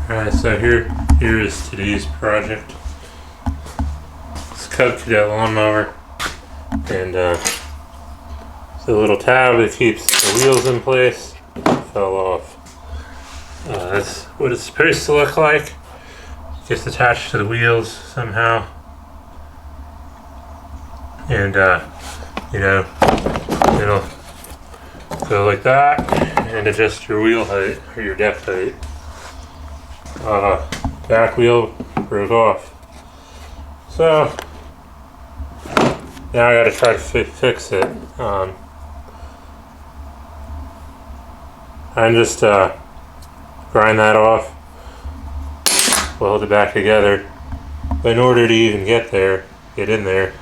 Alright, so here is today's project. It's a Cub Cadet lawnmower, and the little tab that keeps the wheels in place fell off. That's what it's supposed to look like. Just attached to the wheels somehow, and it'll go like that and adjust your wheel height or your depth height. Back wheel broke off, so now I gotta try to fix it. I just grind that off, weld it back together. But in order to even get in there,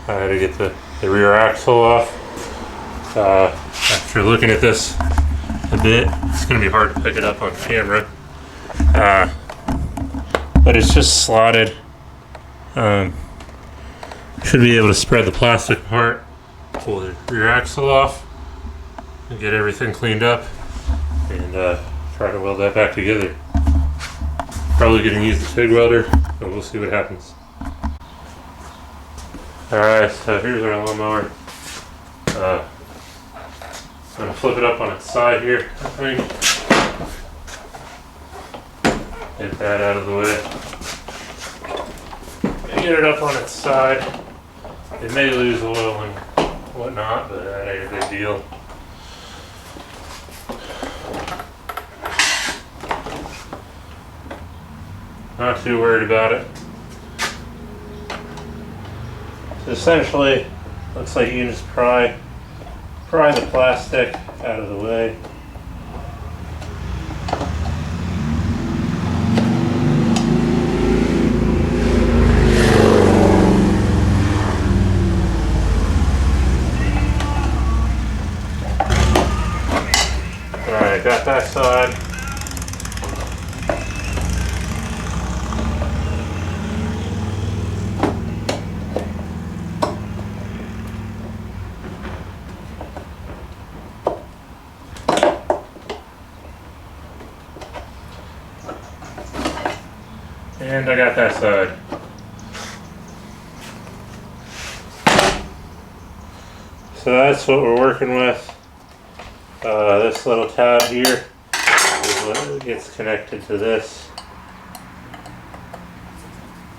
I had to get the rear axle off. After looking at this a bit, it's going to be hard to pick it up on camera. But it's just slotted. Should be able to spread the plastic apart, pull the rear axle off, and get everything cleaned up, and try to weld that back together. Probably going to use the TIG welder, but we'll see what happens. Alright, so here's our lawnmower. I'm going to flip it up on its side here, I think. Get that out of the way. Get it up on its side. It may lose oil and whatnot, but that ain't a big deal. Not too worried about it. So essentially, looks like you can just pry the plastic out of the way. Alright, got that side. And I got that side. So that's what we're working with. This little tab here is what gets connected to this.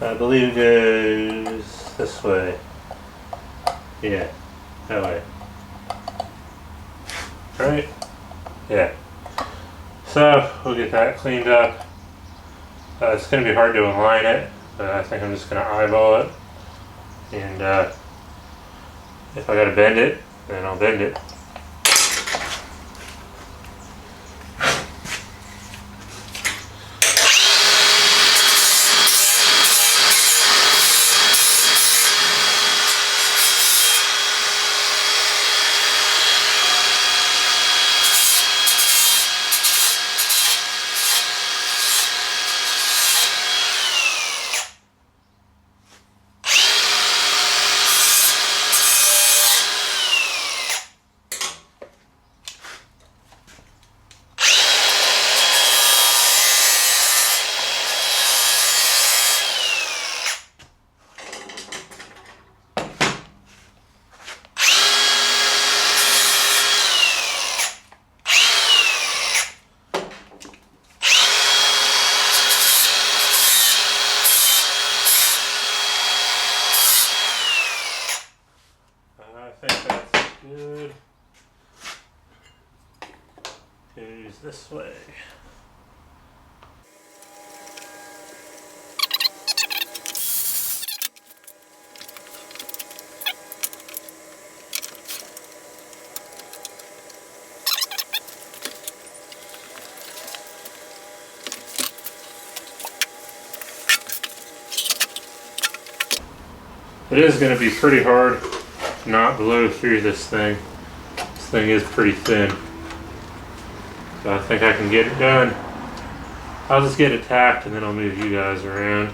I believe it goes this way. Yeah, that way. Right? Yeah. So we'll get that cleaned up. It's going to be hard to align it, but I think I'm just going to eyeball it. And if I got to bend it, then I'll bend it. I think that's good. Goes this way. It is going to be pretty hard to not blow through this thing. This thing is pretty thin. So I think I can get it done. I'll just get it tacked and then I'll move you guys around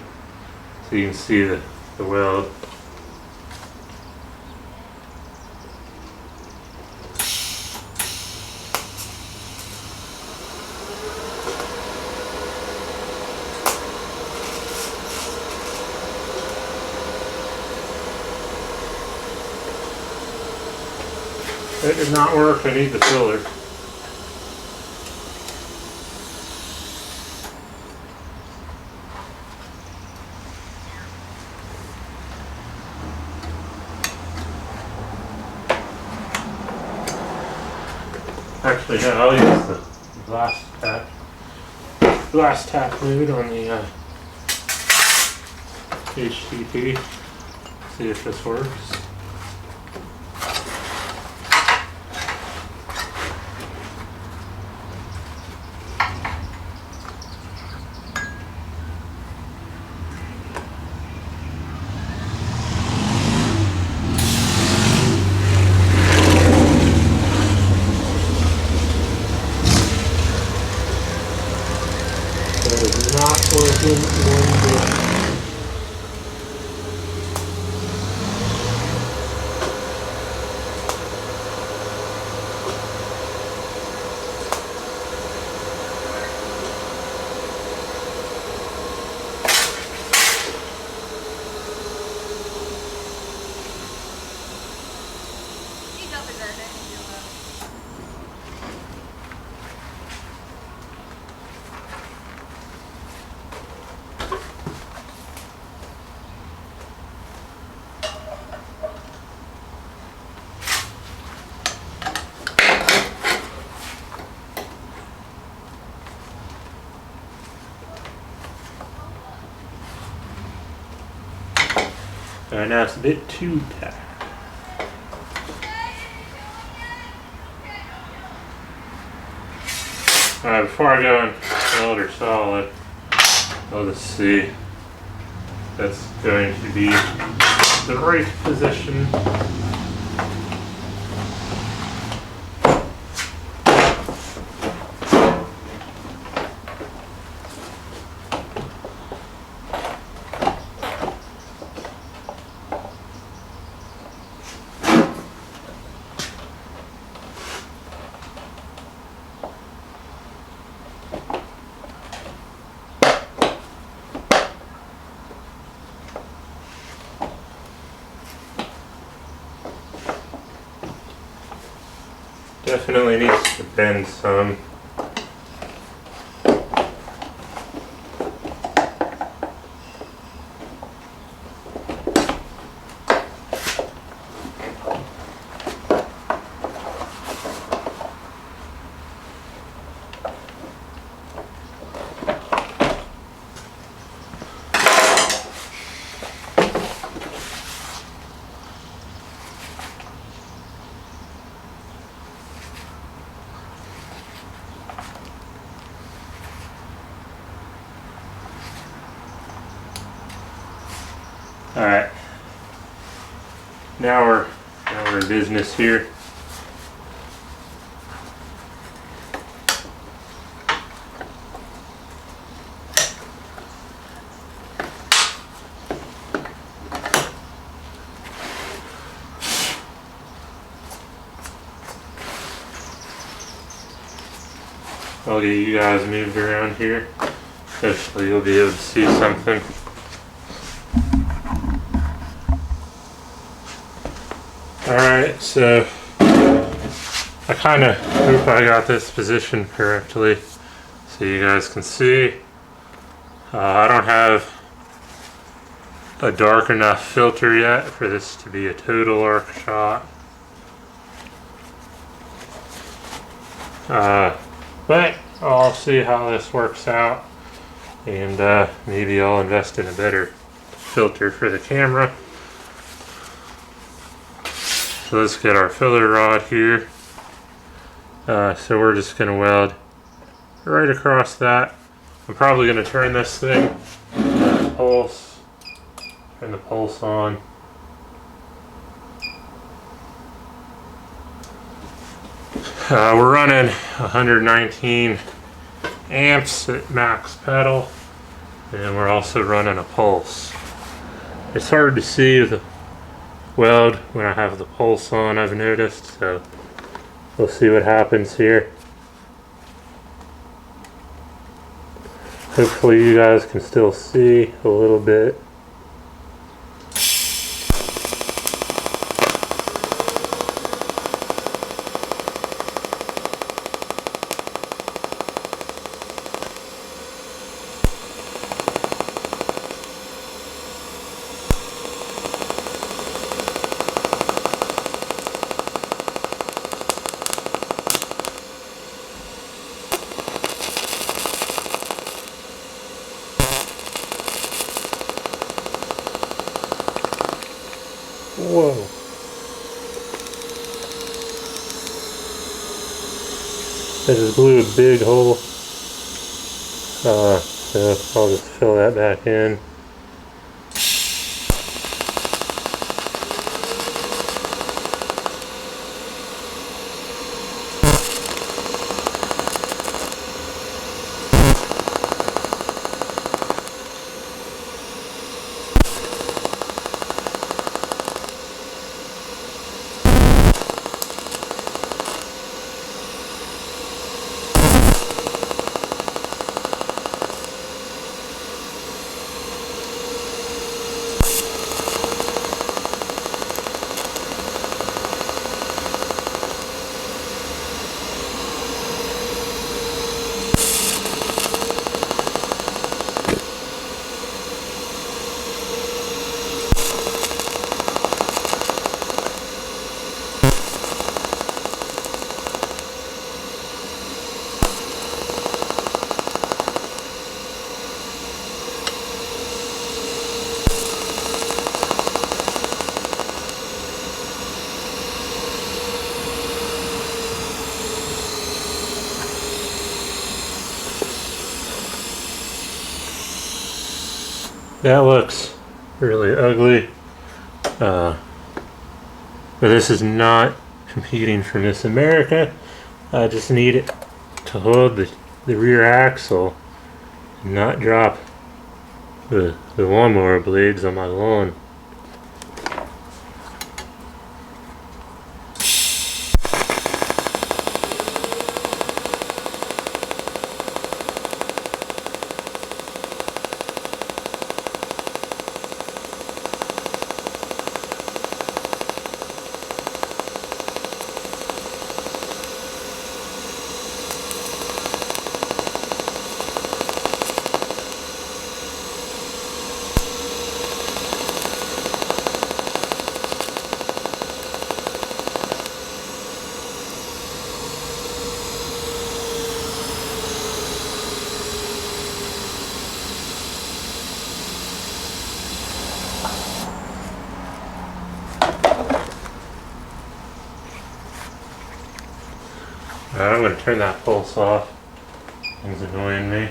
so you can see the weld. That did not work. I need the filler. Actually, no, I'll use the glass tap mode on the HTP. See if this works. That is not working one bit. Alright, now it's a bit too tight. Alright, before I go and weld or solid, I'll just see that's going to be the right position. Definitely needs to bend some. Alright, now we're in business here. I'll get you guys moved around here. Hopefully you'll be able to see something. Alright, so I kind of hope I got this positioned correctly so you guys can see. I don't have a dark enough filter yet for this to be a total arc shot. But I'll see how this works out, and maybe I'll invest in a better filter for the camera. So let's get our filler rod here. So we're just going to weld right across that. I'm probably going to turn this thing, pulse, turn the pulse on. We're running 119 amps at max pedal, and we're also running a pulse. It's hard to see the weld when I have the pulse on, I've noticed, so we'll see what happens here. Hopefully you guys can still see a little bit. Whoa. I just blew a big hole. So I'll just fill that back in. That looks really ugly, but this is not competing for Miss America. I just need it to hold the rear axle and not drop the lawnmower blades on my lawn. I'm going to turn that pulse off. It's annoying me.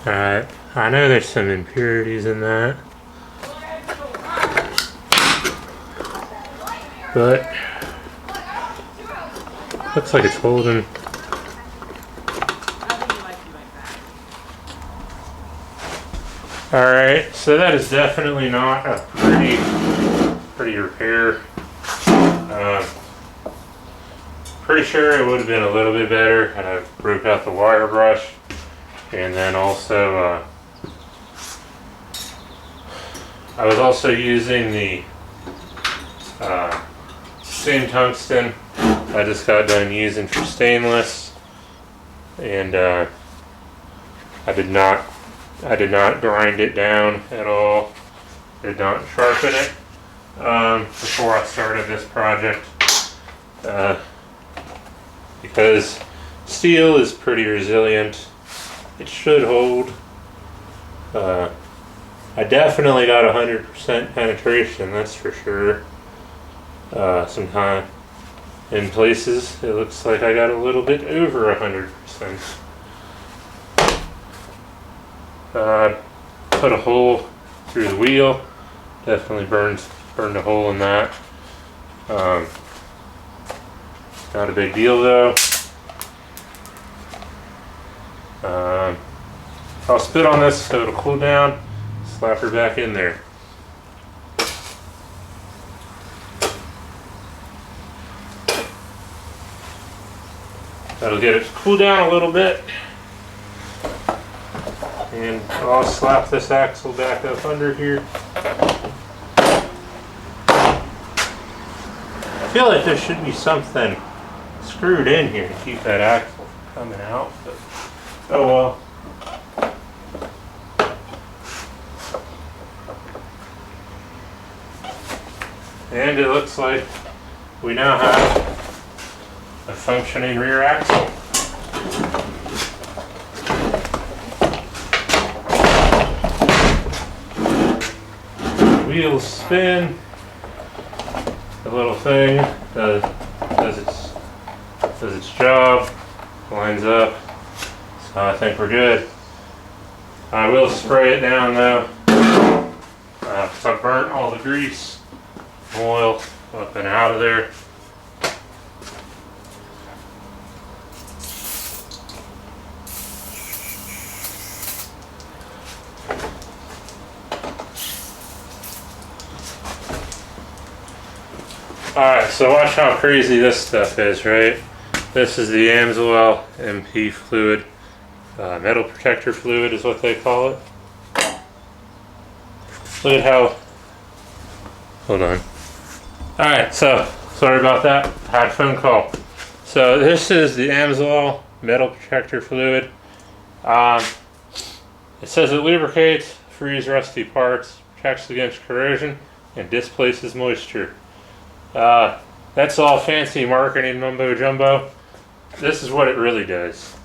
Alright, I know there's some impurities in that, but looks like it's holding. Alright, so that is definitely not a pretty repair. Pretty sure it would have been a little bit better had I broke out the wire brush. And then also, I was also using the same tungsten I just got done using for stainless, and I did not I did not grind it down at all. Did not sharpen it before I started this project because steel is pretty resilient. It should hold. I definitely got 100% penetration, that's for sure. Sometime in places it looks like I got a little bit over 100%. Put a hole through the wheel. Definitely burned a hole in that. Not a big deal though. I'll spit on this so it'll cool down. Slap her back in there. That'll get it to cool down a little bit. And I'll slap this axle back up under here. I feel like there should be something screwed in here to keep that axle from coming out, but oh well. And it looks like we now have a functioning rear axle. Wheels spin. The little thing does its job. Lines up. So I think we're good. I will spray it down though, because I burnt all the grease, oil up and out of there. Alright, so watch how crazy this stuff is, right? This is the Amsoil MP fluid. Metal protector fluid is what they call it. Look at how... Hold on. Alright, so, sorry about that. I had a phone call. So this is the Amsoil metal protector fluid. It says it lubricates, frees rusty parts, protects against corrosion, and displaces moisture. That's all fancy marketing mumbo jumbo. This is what it really does.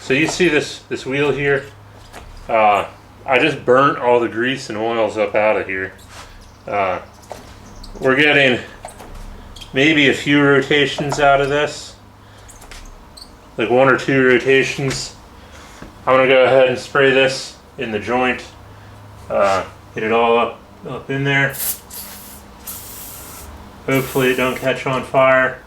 So you see this wheel here? I just burnt all the grease and oils up out of here. We're getting maybe a few rotations out of this, like 1 or 2 rotations. I'm gonna go ahead and spray this in the joint, get it all up in there. Hopefully it don't catch on fire.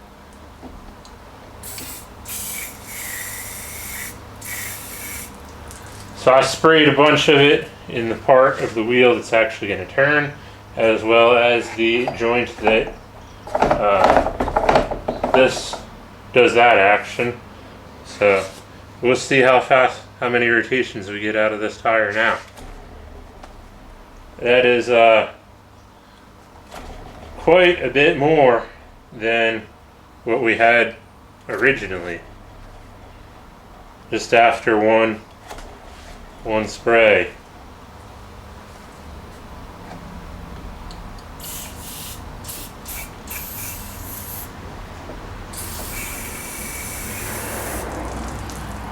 So I sprayed a bunch of it in the part of the wheel that's actually going to turn, as well as the joint that this does that action. So we'll see how many rotations we get out of this tire now. That is quite a bit more than what we had originally, just after one spray.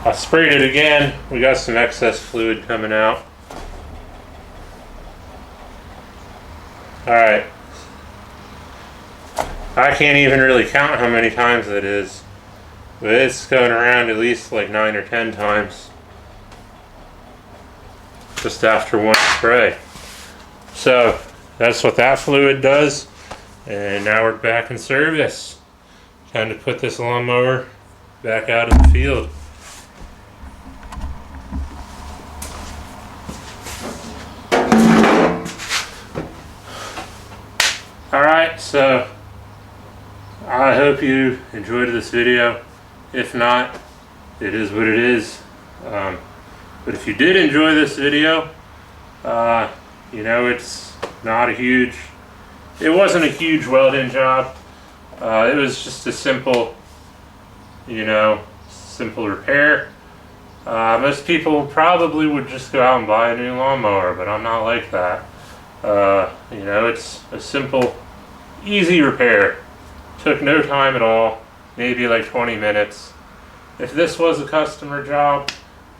I sprayed it again. We got some excess fluid coming out. Alright. I can't even really count how many times that is, but it's going around at least like 9 or 10 times just after one spray. So that's what that fluid does, and now we're back in service. Time to put this lawnmower back out in the field. Alright, so I hope you enjoyed this video. If not, it is what it is. But if you did enjoy this video, you know, it's not a huge, it wasn't a huge weld-in job. It was just a simple, you know, simple repair. Most people probably would just go out and buy a new lawnmower, but I'm not like that. You know, it's a simple, easy repair. Took no time at all, maybe like 20 minutes. If this was a customer job,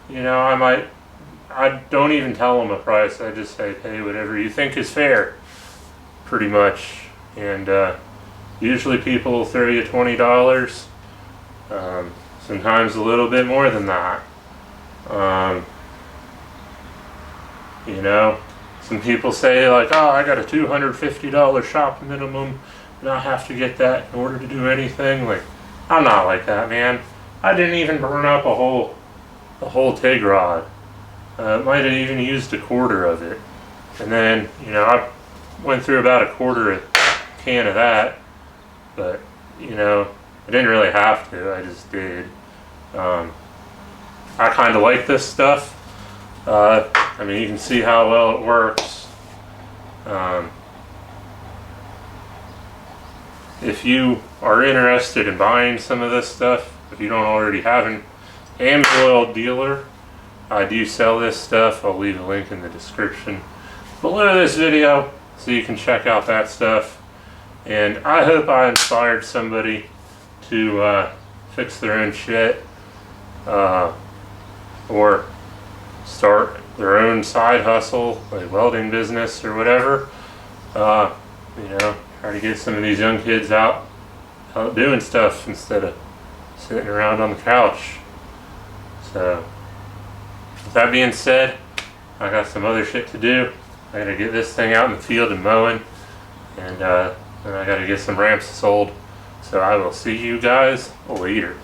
you know, I don't even tell them a price. I just say, pay whatever you think is fair, pretty much. And usually people will throw you $20, sometimes a little bit more than that. You know, some people say like, oh, I got a $250 shop minimum and I have to get that in order to do anything. Like, I'm not like that, man. I didn't even burn up a whole TIG rod. Might have even used a quarter of it. And then, you know, I went through about a quarter can of that, but, you know, I didn't really have to, I just did. I kind of like this stuff. I mean, you can see how well it works. If you are interested in buying some of this stuff, if you don't already have an AMSOIL dealer, I do sell this stuff. I'll leave a link in the description below this video so you can check out that stuff. And I hope I inspired somebody to fix their own shit, or start their own side hustle, like welding business or whatever. You know, try to get some of these young kids out doing stuff instead of sitting around on the couch. So, with that being said, I got some other shit to do. I gotta get this thing out in the field and mowing, and then I gotta get some ramps sold. So I will see you guys later.